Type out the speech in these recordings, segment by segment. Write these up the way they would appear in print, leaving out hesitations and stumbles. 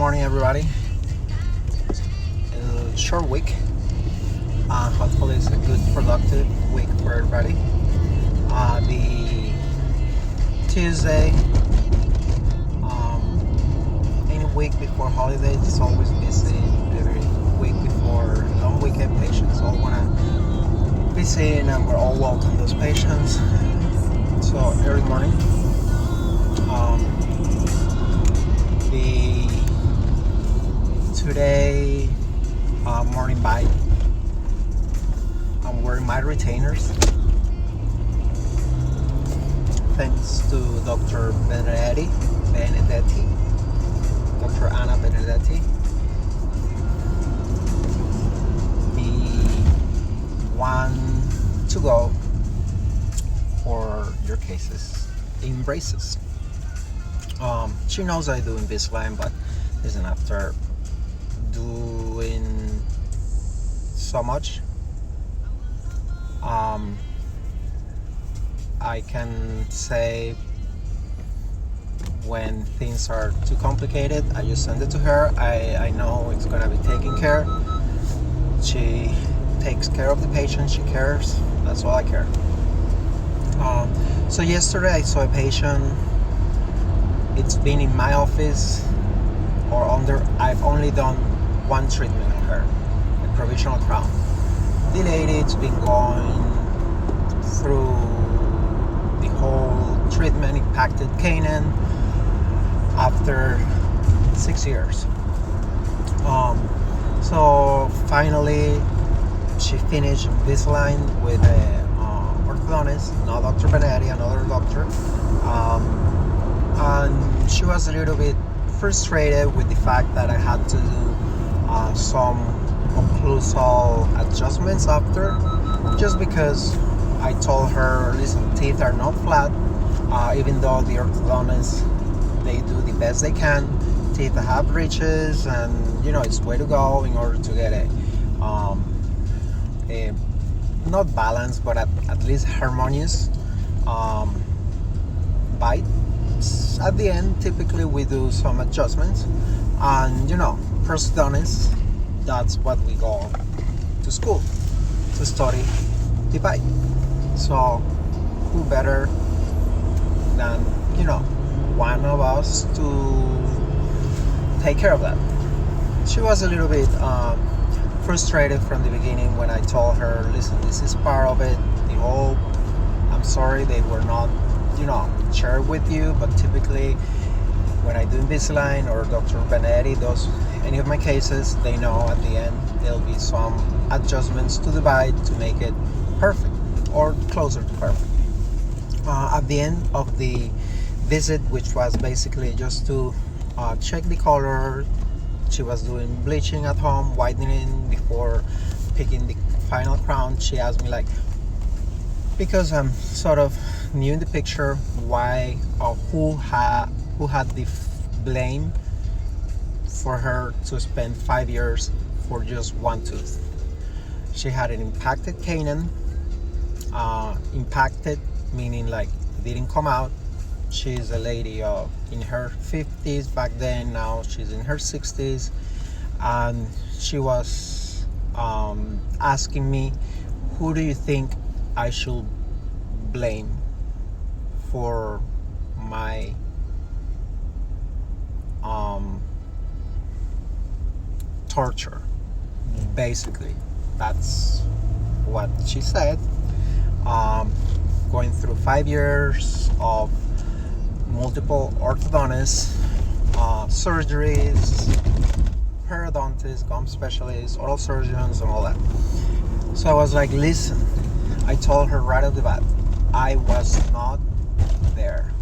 morning, everybody. Short week. Hopefully, it's a good, productive week for everybody. The Tuesday, any week before holidays, is always busy. Every week before long weekend, patients all want to be seen, and we're all welcome those patients. So early morning. The today morning bite. I'm wearing my retainers. Thanks to Dr. Benedetti, Dr. Anna Benedetti. The one to go for your cases in braces. She knows I do Invisalign, but listen, after doing so much, I can say when things are too complicated, I just send it to her. I know it's gonna be taken care. She takes care of the patient, she cares. That's all I care. So yesterday I saw a patient. It's been in my office I've only done one treatment on her, a provisional crown. The lady's been going through the whole treatment, impacted canine, after 6 years. So finally she finished Invisalign with a orthodontist, not Dr. Benedetti, another doctor. And she was a little bit frustrated with the fact that I had to do some occlusal adjustments after, just because I told her, listen, teeth are not flat, even though the orthodontists, they do the best they can. Teeth have ridges, and it's way to go in order to get a not balanced, but at least harmonious bite. At the end, typically we do some adjustments, and prosthodontists, that's what we go to school to study the bite. So who better than one of us to take care of that? She was a little bit frustrated from the beginning when I told her, listen, this is part of it. I'm sorry they were not share with you, but typically when I do Invisalign or Dr. Benedetti does any of my cases, they know at the end there'll be some adjustments to the bite to make it perfect or closer to perfect. At the end of the visit, which was basically just to check the color, she was doing bleaching at home, whitening before picking the final crown. She asked me, because I'm sort of new in the picture, why or who had the blame for her to spend 5 years for just one tooth. She had an impacted canine, impacted meaning it didn't come out. She's a lady in her 50s back then. Now she's in her 60s, and she was asking me, who do you think I should blame for my torture? Basically, that's what she said. Going through 5 years of multiple orthodontists, surgeries, periodontists, gum specialists, oral surgeons, and all that. So I was like, listen, I told her right off the bat, I was not there.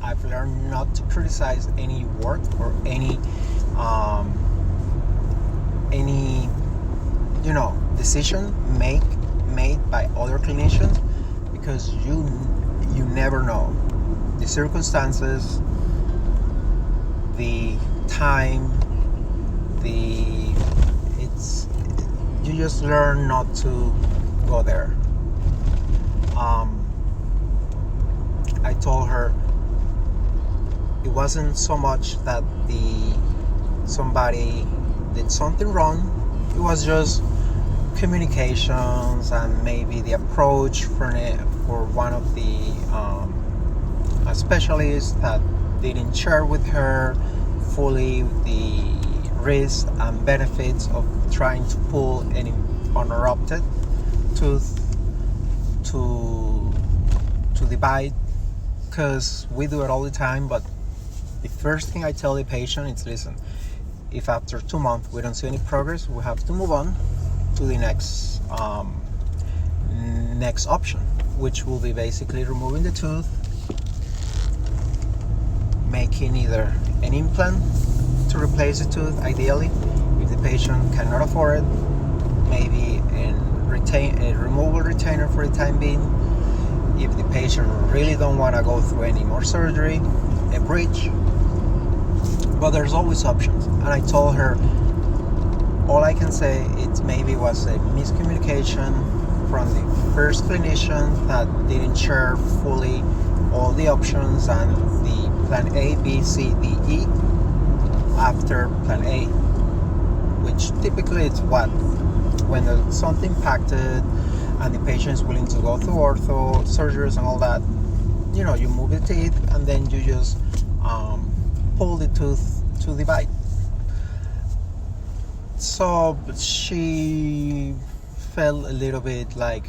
I've learned not to criticize any work or any decision made by other clinicians, because you never know the circumstances, the time, you just learn not to go there. I told her it wasn't so much that the somebody did something wrong. It was just communications and maybe the approach for one of the specialists that didn't share with her fully the risks and benefits of trying to pull an uninterrupted tooth to the bite, because we do it all the time. But the first thing I tell the patient is, listen, if after 2 months we don't see any progress, we have to move on to the next option, which will be basically removing the tooth, making either an implant to replace the tooth, ideally, if the patient cannot afford it, maybe a removable retainer for the time being. If the patient really don't want to go through any more surgery, a bridge. But there's always options. And I told her, all I can say, it maybe was a miscommunication from the first clinician that didn't share fully all the options and the plan A, B, C, D, E after plan A, which typically it's what, when there's something impacted and the patient is willing to go through ortho surgeries and all that, you move the teeth and then you just pull the tooth to the bite. So she felt a little bit like,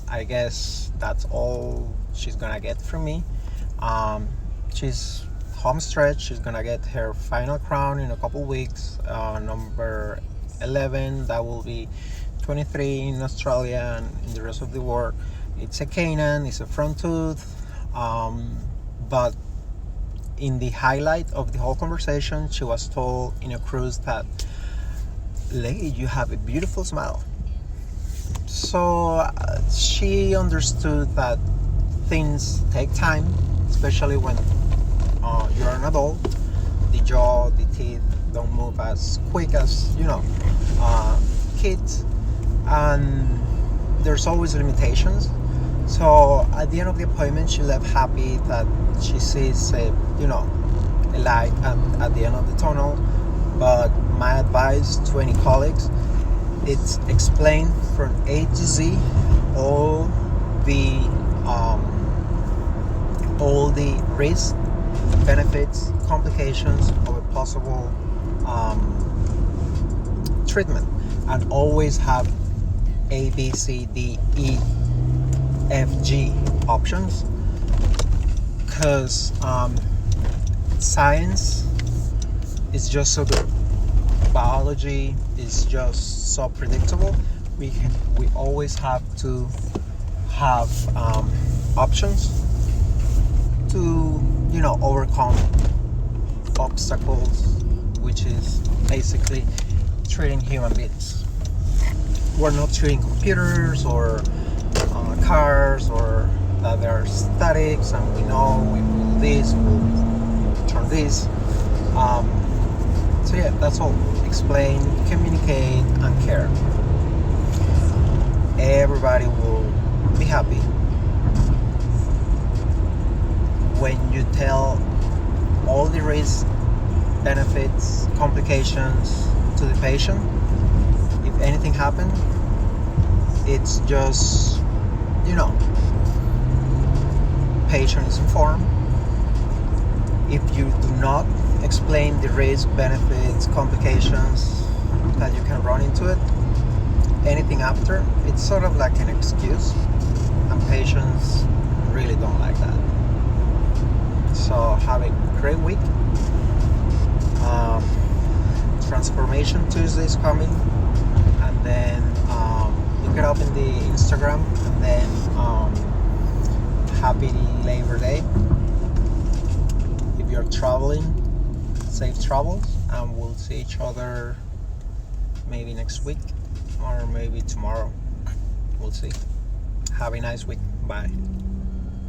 I guess that's all she's gonna get from me. She's home stretch. She's gonna get her final crown in a couple weeks, number 11. That will be 23 in Australia and in the rest of the world. It's a Canaan, it's a front tooth, but in the highlight of the whole conversation, she was told in a cruise that, lady, you have a beautiful smile. So she understood that things take time, especially when you're an adult. The jaw, the teeth don't move as quick as kids, and there's always limitations. So at the end of the appointment, she left happy that she sees a light at the end of the tunnel. But my advice to any colleagues, it's explain from A to Z all the risks, benefits, complications of a possible treatment, and always have A, B, C, D, E, F, G options, because science is just so good. Biology is just so predictable. We always have to have options to overcome obstacles, which is basically treating human beings. We're not treating computers or cars, or that they're statics and we pull this, we'll turn this. So yeah, that's all. Explain, communicate, and care. Everybody will be happy when you tell all the risks, benefits, complications to the patient. If anything happens, it's just, patient is informed. If you do not explain the risk, benefits, complications that you can run into it, anything after, it's sort of like an excuse, and patients really don't like that. So have a great week. Transformation Tuesday is coming, and then look it up in the Instagram, and then happy Labor Day. If you're traveling, safe travels, and we'll see each other maybe next week or maybe tomorrow. We'll see. Have a nice week. Bye.